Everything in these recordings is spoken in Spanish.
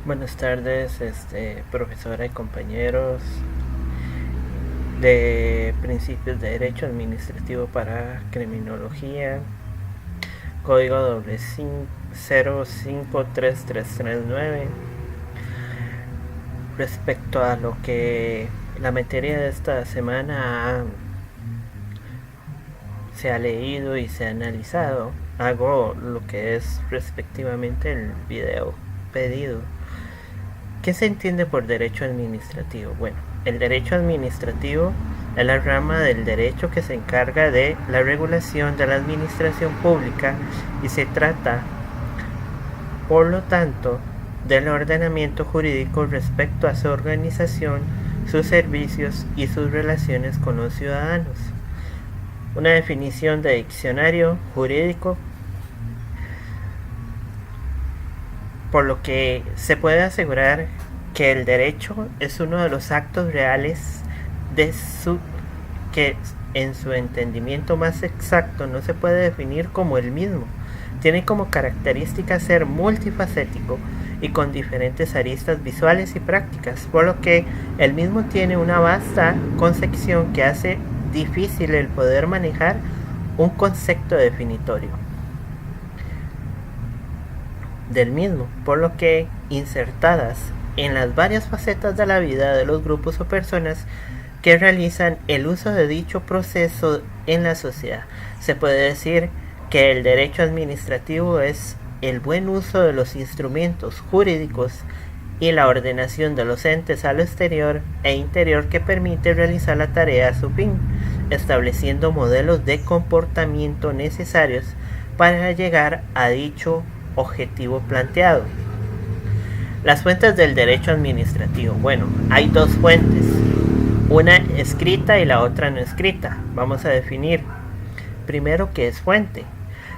Buenas tardes, profesora y compañeros de Principios de Derecho Administrativo para Criminología, código doble 053339. Respecto a lo que la materia de esta semana se ha leído y se ha analizado, hago lo que es respectivamente el video pedido. ¿Qué se entiende por derecho administrativo? Bueno, el derecho administrativo es la rama del derecho que se encarga de la regulación de la administración pública y se trata, por lo tanto, del ordenamiento jurídico respecto a su organización, sus servicios y sus relaciones con los ciudadanos. Una definición de diccionario jurídico, por lo que se puede asegurar que el derecho es uno de los actos reales que en su entendimiento más exacto no se puede definir como el mismo. Tiene como característica ser multifacético y con diferentes aristas visuales y prácticas, por lo que el mismo tiene una vasta concepción que hace difícil el poder manejar un concepto definitorio del mismo, por lo que insertadas en las varias facetas de la vida de los grupos o personas que realizan el uso de dicho proceso en la sociedad. Se puede decir que el derecho administrativo es el buen uso de los instrumentos jurídicos y la ordenación de los entes a lo exterior e interior que permite realizar la tarea a su fin, estableciendo modelos de comportamiento necesarios para llegar a dicho objetivo planteado. Las fuentes del derecho administrativo. Bueno, hay dos fuentes, una escrita y la otra no escrita. Vamos a definir primero qué es fuente.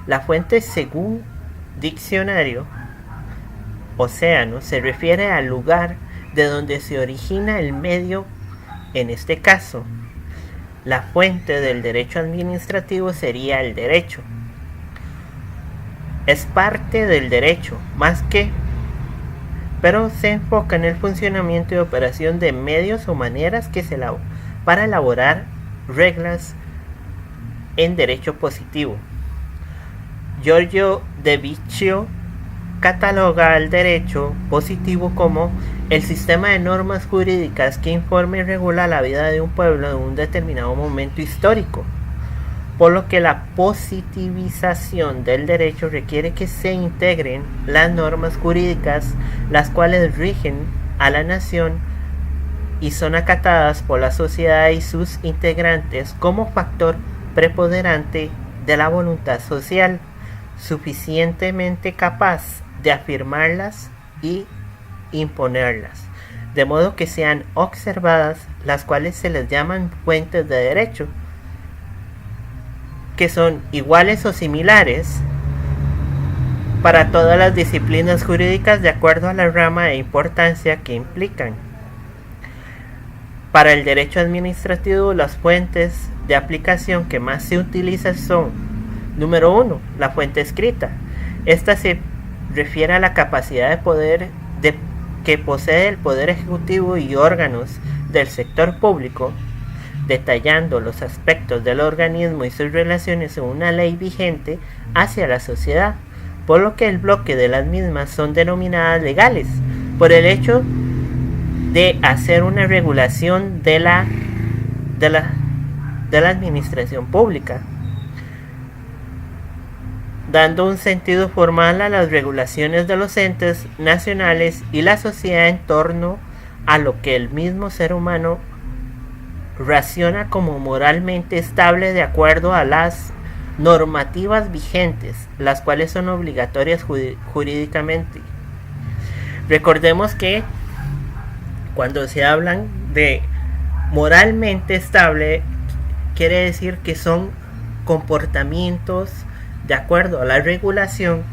La fuente, según diccionario Océano, se refiere al lugar de donde se origina el medio. En este caso, la fuente del derecho administrativo sería el derecho. Es parte del derecho, pero se enfoca en el funcionamiento y operación de medios o maneras para elaborar reglas en derecho positivo. Giorgio De Vecchio cataloga al derecho positivo como el sistema de normas jurídicas que informa y regula la vida de un pueblo en un determinado momento histórico, por lo que la positivización del derecho requiere que se integren las normas jurídicas, las cuales rigen a la nación y son acatadas por la sociedad y sus integrantes como factor preponderante de la voluntad social, suficientemente capaz de afirmarlas y imponerlas, de modo que sean observadas, las cuales se les llaman fuentes de derecho, que son iguales o similares para todas las disciplinas jurídicas de acuerdo a la rama de importancia que implican. Para el derecho administrativo, las fuentes de aplicación que más se utilizan son: número 1, la fuente escrita. Esta se refiere a la capacidad de poder que posee el Poder Ejecutivo y órganos del sector público, detallando los aspectos del organismo y sus relaciones en una ley vigente hacia la sociedad, por lo que el bloque de las mismas son denominadas legales, por el hecho de hacer una regulación de la administración pública, dando un sentido formal a las regulaciones de los entes nacionales y la sociedad en torno a lo que el mismo ser humano raciona como moralmente estable de acuerdo a las normativas vigentes, las cuales son obligatorias jurídicamente. Recordemos que cuando se hablan de moralmente estable, quiere decir que son comportamientos de acuerdo a la regulación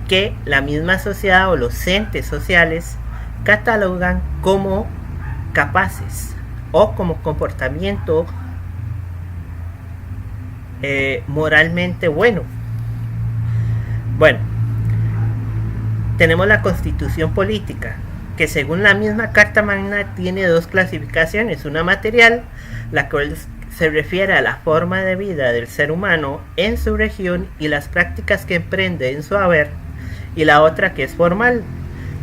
que la misma sociedad o los entes sociales catalogan como capaces o como comportamiento moralmente bueno. Bueno, tenemos la Constitución Política, que según la misma Carta Magna tiene dos clasificaciones, una material, la cual se refiere a la forma de vida del ser humano en su región y las prácticas que emprende en su haber, y la otra que es formal,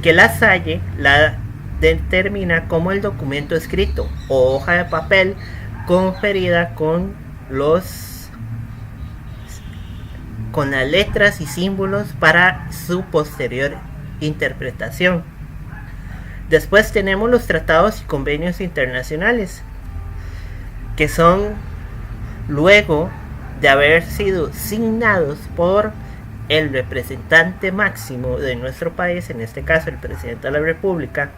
que La Salle la determina como el documento escrito o hoja de papel conferida con las letras y símbolos para su posterior interpretación. Después tenemos los tratados y convenios internacionales, que son luego de haber sido signados por el representante máximo de nuestro país, en este caso el presidente de la República,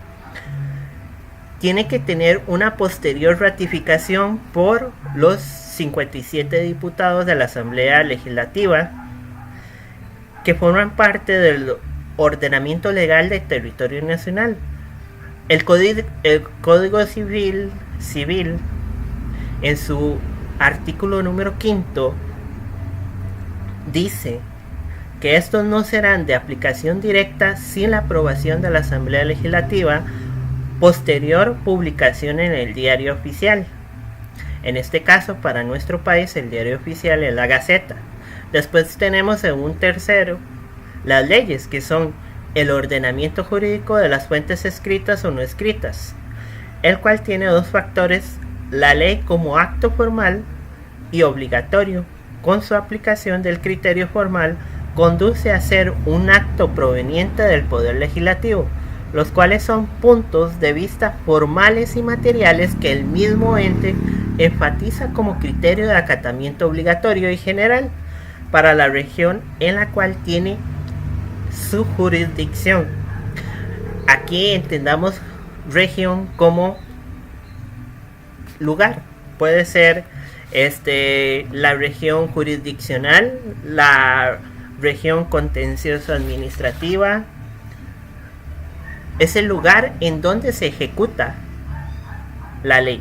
tiene que tener una posterior ratificación por los 57 diputados de la Asamblea Legislativa que forman parte del ordenamiento legal del territorio nacional. El Código Civil en su artículo número 5 dice que estos no serán de aplicación directa sin la aprobación de la Asamblea Legislativa, posterior publicación en el Diario Oficial. En este caso, para nuestro país, el Diario Oficial es la Gaceta. Después tenemos en un tercero las leyes, que son el ordenamiento jurídico de las fuentes escritas o no escritas, el cual tiene dos factores: la ley como acto formal y obligatorio, con su aplicación del criterio formal conduce a ser un acto proveniente del Poder Legislativo, los cuales son puntos de vista formales y materiales que el mismo ente enfatiza como criterio de acatamiento obligatorio y general para la región en la cual tiene su jurisdicción. Aquí entendamos región como lugar. Puede ser la región jurisdiccional, la región contencioso administrativa. Es el lugar en donde se ejecuta la ley.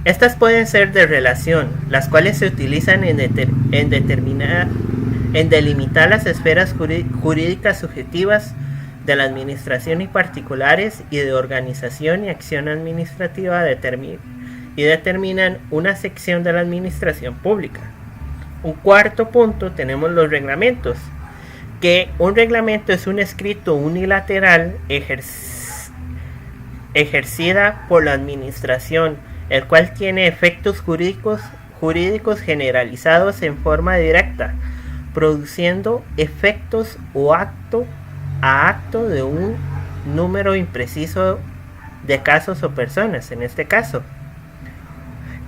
Estas pueden ser de relación, las cuales se utilizan en delimitar las esferas jurídicas subjetivas de la administración y particulares, y de organización y acción administrativa, y determinan una sección de la administración pública. Un cuarto punto, tenemos los reglamentos, que un reglamento es un escrito unilateral ejercida por la administración, el cual tiene efectos jurídicos generalizados en forma directa, produciendo efectos o acto de un número impreciso de casos o personas, en este caso.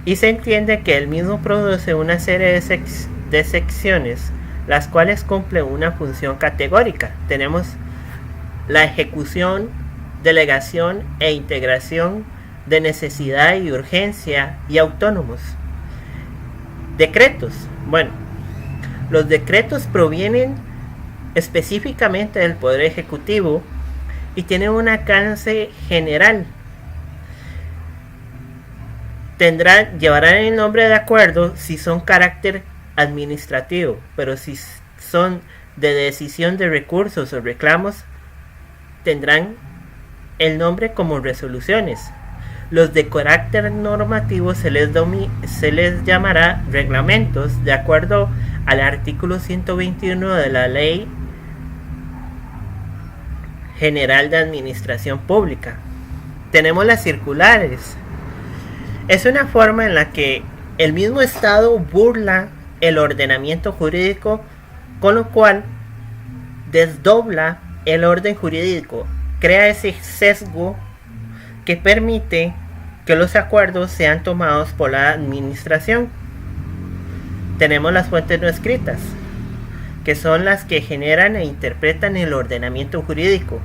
Y se entiende que el mismo produce una serie de secciones, las cuales cumplen una función categórica. Tenemos la ejecución, delegación e integración de necesidad y urgencia y autónomos. Decretos. Bueno, los decretos provienen específicamente del Poder Ejecutivo y tienen un alcance general. Llevarán el nombre de acuerdo si son carácter administrativo, pero si son de decisión de recursos o reclamos, tendrán el nombre como resoluciones. Los de carácter normativo se les llamará reglamentos, de acuerdo al artículo 121 de la Ley General de Administración Pública. Tenemos las circulares. Es una forma en la que el mismo Estado burla el ordenamiento jurídico, con lo cual desdobla el orden jurídico, crea ese sesgo que permite que los acuerdos sean tomados por la administración. Tenemos las fuentes no escritas, que son las que generan e interpretan el ordenamiento jurídico,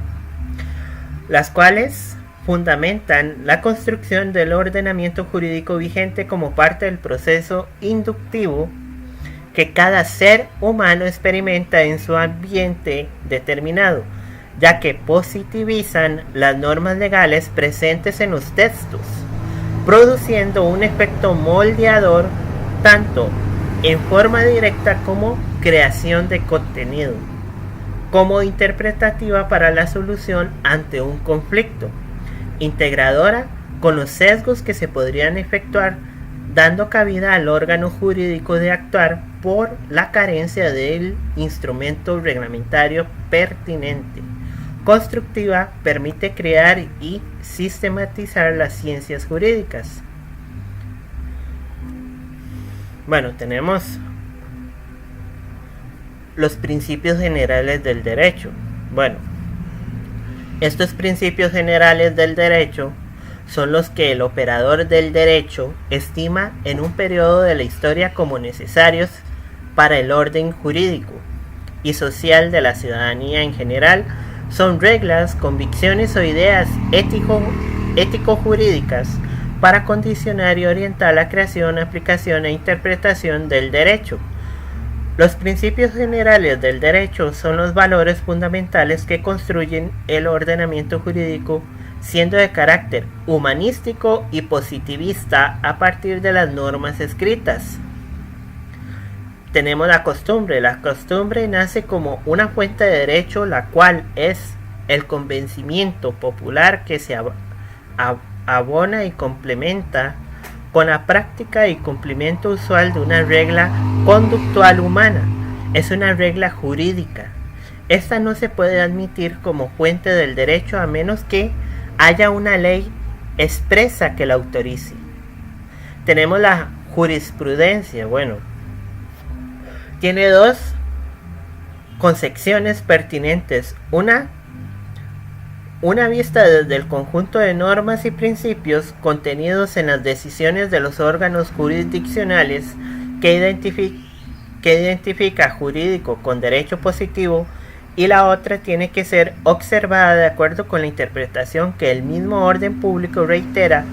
las cuales fundamentan la construcción del ordenamiento jurídico vigente como parte del proceso inductivo que cada ser humano experimenta en su ambiente determinado, ya que positivizan las normas legales presentes en los textos, produciendo un efecto moldeador tanto en forma directa como creación de contenido, como interpretativa para la solución ante un conflicto, integradora con los sesgos que se podrían efectuar, dando cabida al órgano jurídico de actuar por la carencia del instrumento reglamentario pertinente. Constructiva permite crear y sistematizar las ciencias jurídicas. Bueno, tenemos los principios generales del derecho. Bueno, estos principios generales del derecho son los que el operador del derecho estima en un periodo de la historia como necesarios para el orden jurídico y social de la ciudadanía en general. Son reglas, convicciones o ideas ético-jurídicas para condicionar y orientar la creación, aplicación e interpretación del derecho. Los principios generales del derecho son los valores fundamentales que construyen el ordenamiento jurídico, siendo de carácter humanístico y positivista a partir de las normas escritas. Tenemos la costumbre. La costumbre nace como una fuente de derecho, la cual es el convencimiento popular que se abona y complementa con la práctica y cumplimiento usual de una regla conductual humana. Es una regla jurídica. Esta no se puede admitir como fuente del derecho a menos que haya una ley expresa que la autorice. Tenemos la jurisprudencia. Bueno, tiene dos concepciones pertinentes. Una vista desde el conjunto de normas y principios contenidos en las decisiones de los órganos jurisdiccionales que identifica jurídico con derecho positivo, y la otra tiene que ser observada de acuerdo con la interpretación que el mismo orden público reitera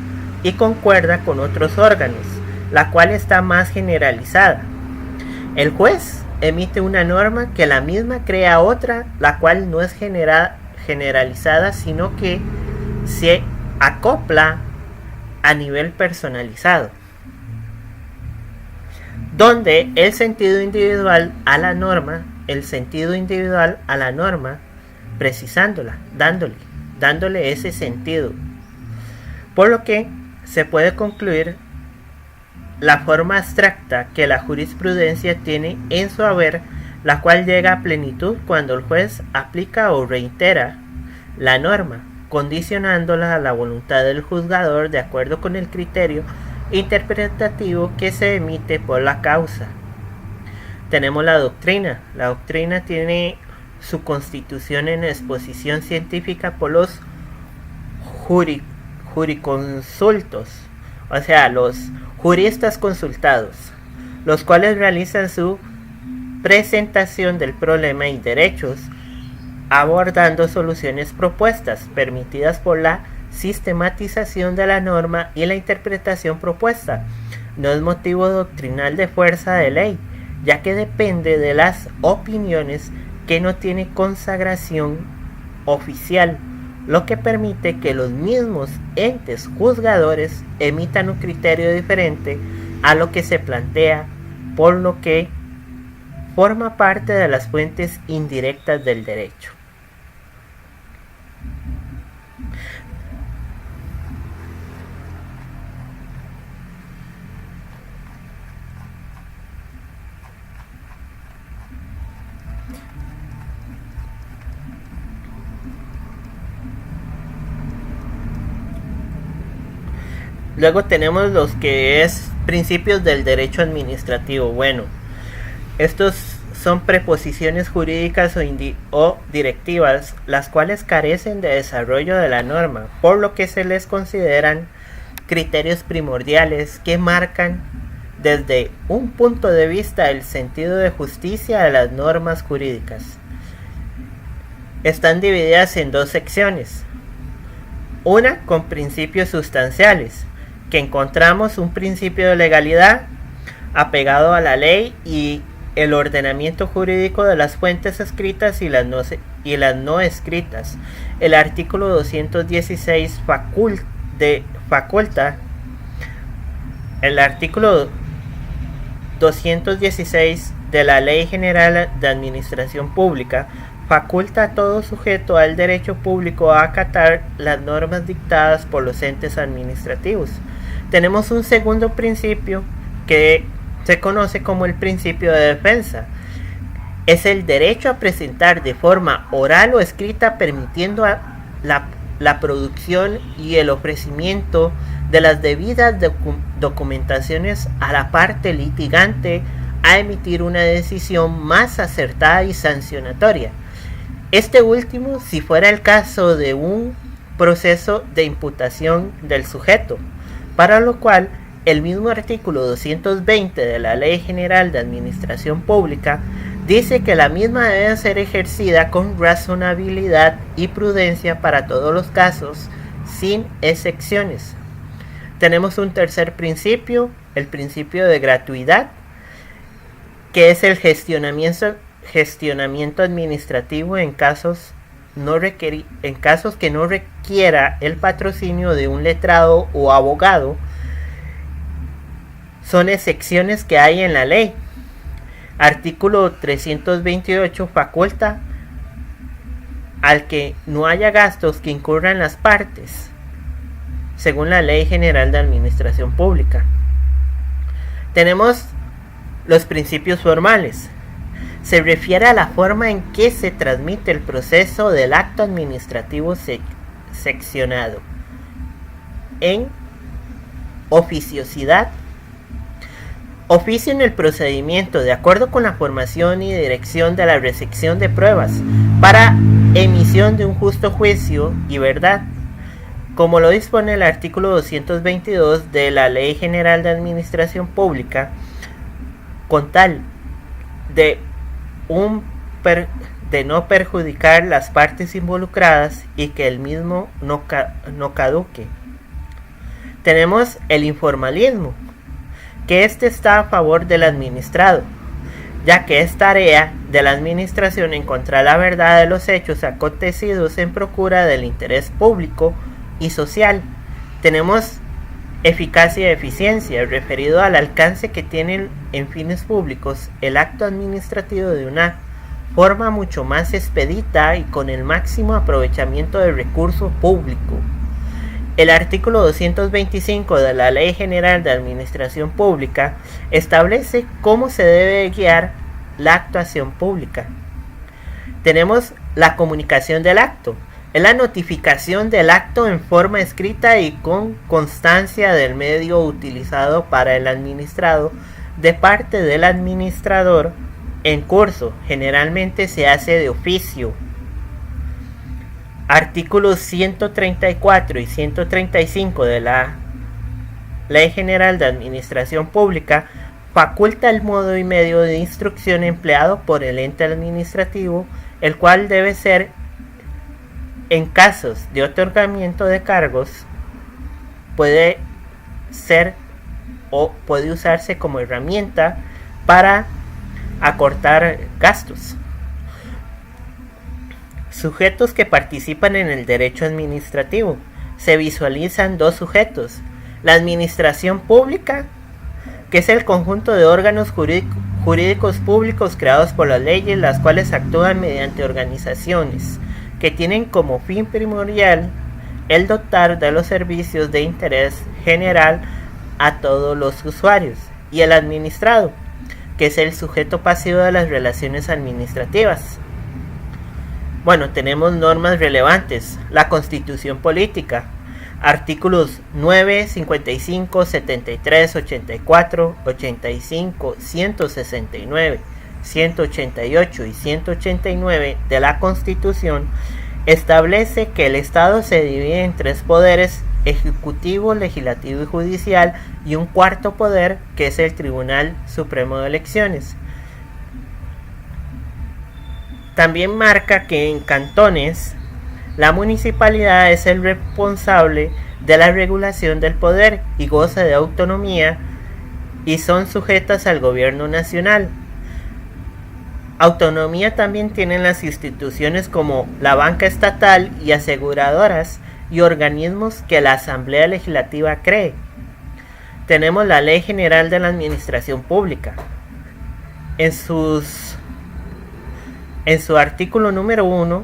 y concuerda con otros órganos, la cual está más generalizada. El juez emite una norma que la misma crea otra, la cual no es generalizada, sino que se acopla a nivel personalizado, donde el sentido individual a la norma, precisándola, dándole ese sentido, por lo que se puede concluir la forma abstracta que la jurisprudencia tiene en su haber, la cual llega a plenitud cuando el juez aplica o reitera la norma, condicionándola a la voluntad del juzgador de acuerdo con el criterio interpretativo que se emite por la causa. Tenemos la doctrina. La doctrina tiene su constitución en exposición científica por los juriconsultos, o sea, los juristas consultados, los cuales realizan su presentación del problema y derechos, abordando soluciones propuestas, permitidas por la sistematización de la norma y la interpretación propuesta. No es motivo doctrinal de fuerza de ley, ya que depende de las opiniones que no tiene consagración oficial, lo que permite que los mismos entes juzgadores emitan un criterio diferente a lo que se plantea, por lo que forma parte de las fuentes indirectas del derecho. Luego tenemos los que es principios del derecho administrativo. Bueno, estos son preposiciones jurídicas o directivas, las cuales carecen de desarrollo de la norma, por lo que se les consideran criterios primordiales que marcan desde un punto de vista el sentido de justicia de las normas jurídicas. Están divididas en dos secciones. Una con principios sustanciales, que encontramos un principio de legalidad apegado a la ley y el ordenamiento jurídico de las fuentes escritas y las no escritas. El artículo 216 faculta. El artículo 216 de la Ley General de Administración Pública faculta a todo sujeto al derecho público a acatar las normas dictadas por los entes administrativos. Tenemos un segundo principio que se conoce como el principio de defensa. Es el derecho a presentar de forma oral o escrita, permitiendo la producción y el ofrecimiento de las debidas documentaciones a la parte litigante a emitir una decisión más acertada y sancionatoria. Este último, si fuera el caso de un proceso de imputación del sujeto, para lo cual el mismo artículo 220 de la Ley General de Administración Pública dice que la misma debe ser ejercida con razonabilidad y prudencia para todos los casos, sin excepciones. Tenemos un tercer principio, el principio de gratuidad, que es el gestionamiento administrativo en casos que no requiera el patrocinio de un letrado o abogado. Son excepciones que hay en la ley. Artículo 328 faculta al que no haya gastos que incurran las partes, según la Ley General de Administración Pública. Tenemos los principios formales. Se refiere a la forma en que se transmite el proceso del acto administrativo seccionado. En oficiosidad. Oficio en el procedimiento de acuerdo con la formación y dirección de la recepción de pruebas para emisión de un justo juicio y verdad, como lo dispone el artículo 222 de la Ley General de Administración Pública, con tal de no perjudicar las partes involucradas y que el mismo no caduque. Tenemos el informalismo, que está a favor del administrado, ya que es tarea de la administración encontrar la verdad de los hechos acontecidos en procura del interés público y social. Tenemos eficacia y eficiencia, referido al alcance que tiene en fines públicos el acto administrativo de una forma mucho más expedita y con el máximo aprovechamiento del recurso público. El artículo 225 de la Ley General de Administración Pública establece cómo se debe guiar la actuación pública. Tenemos la comunicación del acto. Es la notificación del acto en forma escrita y con constancia del medio utilizado para el administrado de parte del administrador en curso. Generalmente se hace de oficio. Artículos 134 y 135 de la Ley General de Administración Pública faculta el modo y medio de instrucción empleado por el ente administrativo, el cual debe ser en casos de otorgamiento de cargos, puede usarse como herramienta para acortar gastos. Sujetos que participan en el derecho administrativo. Se visualizan dos sujetos: la administración pública, que es el conjunto de órganos jurídicos públicos creados por las leyes, las cuales actúan mediante organizaciones que tienen como fin primordial el dotar de los servicios de interés general a todos los usuarios, y el administrado, que es el sujeto pasivo de las relaciones administrativas. Bueno, tenemos normas relevantes. La Constitución Política, artículos 9, 55, 73, 84, 85, 169, 188 y 189 de la Constitución, establece que el Estado se divide en tres poderes: ejecutivo, legislativo y judicial, y un cuarto poder, que es el Tribunal Supremo de Elecciones. También marca que en cantones la municipalidad es el responsable de la regulación del poder y goza de autonomía y son sujetas al gobierno nacional. Autonomía también tienen las instituciones como la banca estatal y aseguradoras y organismos que la Asamblea Legislativa cree. tenemos la Ley General de la Administración Pública. En su artículo número 1,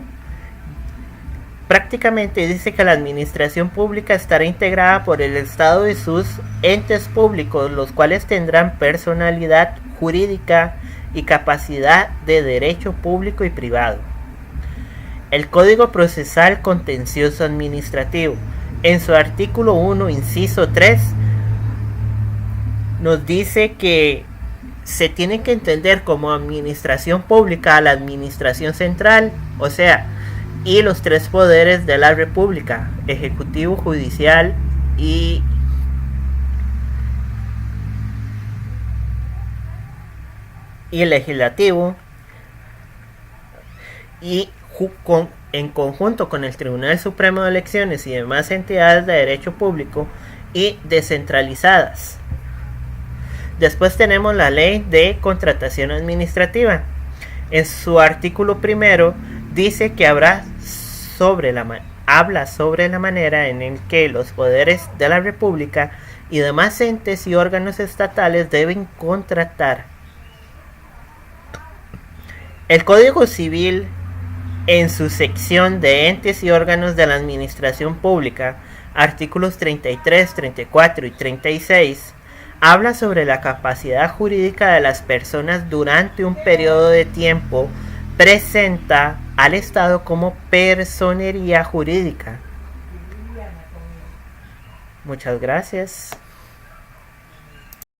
prácticamente dice que la administración pública estará integrada por el Estado y sus entes públicos, los cuales tendrán personalidad jurídica y capacidad de derecho público y privado. El Código Procesal Contencioso Administrativo, en su artículo 1, inciso 3, nos dice que se tiene que entender como administración pública a la administración central, o sea, y los tres poderes de la República: ejecutivo, judicial y legislativo, y en conjunto con el Tribunal Supremo de Elecciones y demás entidades de derecho público y descentralizadas. Después tenemos la Ley de Contratación Administrativa. En su artículo primero dice que habla sobre la manera en el que los poderes de la República y demás entes y órganos estatales deben contratar. El Código Civil, en su sección de entes y órganos de la administración pública, artículos 33, 34 y 36, habla sobre la capacidad jurídica de las personas durante un periodo de tiempo. Presenta al Estado como personería jurídica. Muchas gracias.